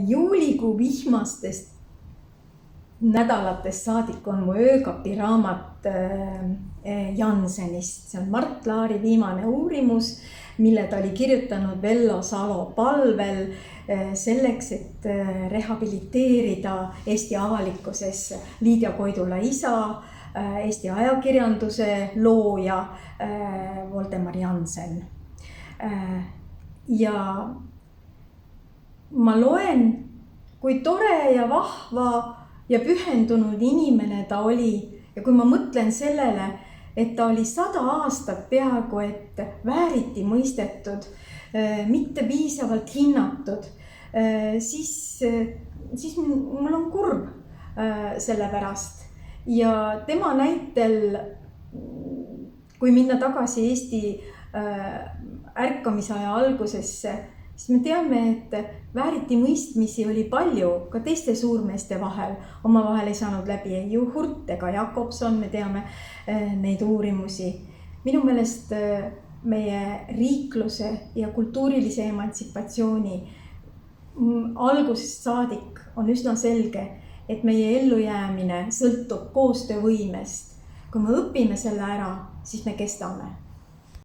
Juulikuu vihmastest nädalatest saadik on mu öökapi raamat Jansenist. See on Mart Laari viimane uurimus, mille ta oli kirjutanud Vello Salo palvel selleks, et rehabiliteerida Eesti avalikkuses Liidia Koidula isa, Eesti ajakirjanduse looja Voldemar Jansen. Ja ma loen, kui tore ja vahva ja pühendunud inimene ta oli. Ja kui ma mõtlen sellele, et ta oli 100 aastat peaaegu, et vääriti mõistetud, mitte piisavalt hinnatud, siis mul on kurb selle pärast. Ja tema näitel, kui minna tagasi Eesti ärkamisaja algusesse, siis me teame, et vääriti mõistmisi oli palju ka teiste suurmeeste vahel. Omavahel ei saanud läbi ei Juhurt ega Jakobson, me teame neid uurimusi. Minu meelest meie riikluse ja kultuurilise emantsipatsiooni algusest saadik on üsna selge, et meie ellujäämine sõltub koostöövõimest. Kui me õpime selle ära, siis me kestame.